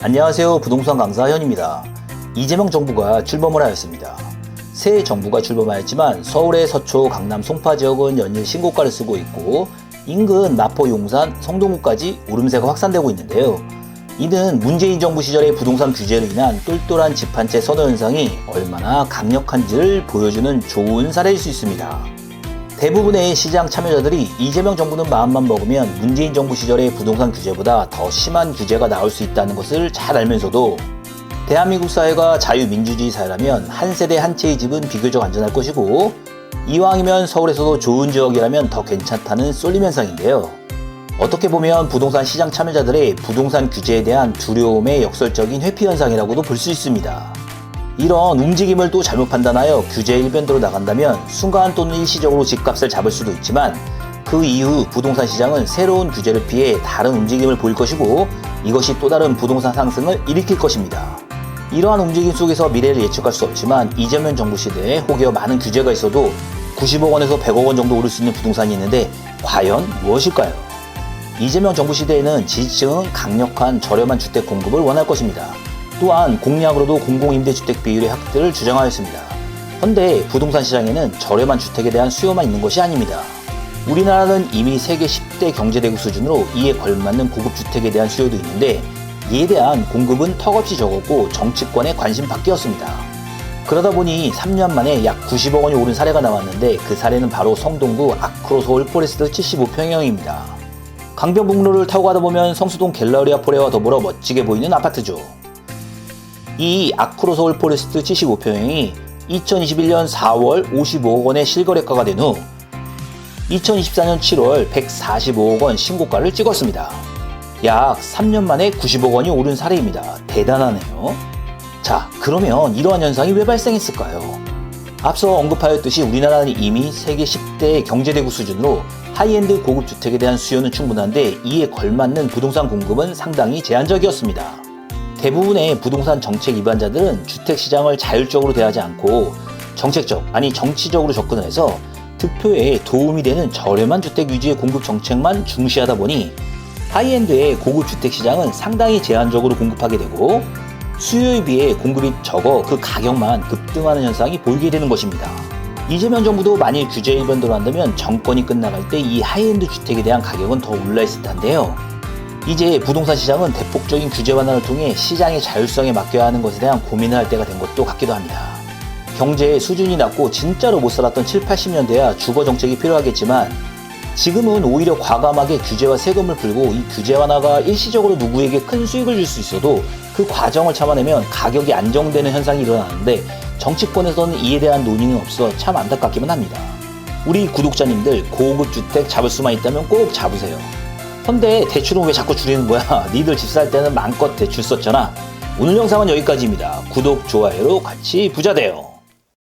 안녕하세요. 부동산 강사 현입니다. 이재명 정부가 출범을 하였습니다. 새 정부가 출범하였지만 서울의 서초, 강남, 송파 지역은 연일 신고가를 쓰고 있고 인근 마포, 용산, 성동구까지 오름세가 확산되고 있는데요. 이는 문재인 정부 시절의 부동산 규제로 인한 똘똘한 집 한 채 선호 현상이 얼마나 강력한지를 보여주는 좋은 사례일 수 있습니다. 대부분의 시장 참여자들이 이재명 정부는 마음만 먹으면 문재인 정부 시절의 부동산 규제보다 더 심한 규제가 나올 수 있다는 것을 잘 알면서도 대한민국 사회가 자유민주주의 사회라면 한 세대 한 채의 집은 비교적 안전할 것이고 이왕이면 서울에서도 좋은 지역이라면 더 괜찮다는 쏠림 현상인데요. 어떻게 보면 부동산 시장 참여자들의 부동산 규제에 대한 두려움의 역설적인 회피 현상이라고도 볼 수 있습니다. 이런 움직임을 또 잘못 판단하여 규제 일변도로 나간다면 순간 또는 일시적으로 집값을 잡을 수도 있지만 그 이후 부동산 시장은 새로운 규제를 피해 다른 움직임을 보일 것이고 이것이 또 다른 부동산 상승을 일으킬 것입니다. 이러한 움직임 속에서 미래를 예측할 수 없지만 이재명 정부 시대에 혹여 많은 규제가 있어도 90억 원에서 100억 원 정도 오를 수 있는 부동산이 있는데 과연 무엇일까요? 이재명 정부 시대에는 지지층은 강력한 저렴한 주택 공급을 원할 것입니다. 또한 공약으로도 공공임대주택 비율의 확대를 주장하였습니다. 그런데 부동산 시장에는 저렴한 주택에 대한 수요만 있는 것이 아닙니다. 우리나라는 이미 세계 10대 경제대국 수준으로 이에 걸맞는 고급 주택에 대한 수요도 있는데 이에 대한 공급은 턱없이 적었고 정치권의 관심 밖이었습니다. 그러다 보니 3년 만에 약 90억 원이 오른 사례가 나왔는데 그 사례는 바로 성동구 아크로 서울 포레스트 75평형입니다. 강변북로를 타고 가다 보면 성수동 갤러리아 포레와 더불어 멋지게 보이는 아파트죠. 이 아크로 서울 포레스트 75평형이 2021년 4월 55억 원의 실거래가가 된 후 2024년 7월 145억 원 신고가를 찍었습니다. 약 3년 만에 90억 원이 오른 사례입니다. 대단하네요. 자, 그러면 이러한 현상이 왜 발생했을까요? 앞서 언급하였듯이 우리나라는 이미 세계 10대 경제대국 수준으로 하이엔드 고급 주택에 대한 수요는 충분한데 이에 걸맞는 부동산 공급은 상당히 제한적이었습니다. 대부분의 부동산 정책 위반자들은 주택시장을 자율적으로 대하지 않고 정책적, 아니 정치적으로 접근을 해서 득표에 도움이 되는 저렴한 주택 위주의 공급 정책만 중시하다 보니 하이엔드의 고급 주택시장은 상당히 제한적으로 공급하게 되고 수요에 비해 공급이 적어 그 가격만 급등하는 현상이 보이게 되는 것입니다. 이재명 정부도 만일 규제 일변도로 한다면 정권이 끝나갈 때 이 하이엔드 주택에 대한 가격은 더 올라있을 텐데요. 이제 부동산 시장은 대폭적인 규제 완화를 통해 시장의 자율성에 맡겨야 하는 것에 대한 고민을 할 때가 된 것도 같기도 합니다. 경제의 수준이 낮고 진짜로 못 살았던 7, 80년대야 주거 정책이 필요하겠지만 지금은 오히려 과감하게 규제와 세금을 풀고 이 규제 완화가 일시적으로 누구에게 큰 수익을 줄 수 있어도 그 과정을 참아내면 가격이 안정되는 현상이 일어나는데 정치권에서는 이에 대한 논의는 없어 참 안타깝기만 합니다. 우리 구독자님들 고급 주택 잡을 수만 있다면 꼭 잡으세요. 근데 대출은 왜 자꾸 줄이는 거야? 니들 집 살 때는 마음껏 대출 썼잖아. 오늘 영상은 여기까지입니다. 구독, 좋아요로 같이 부자 돼요.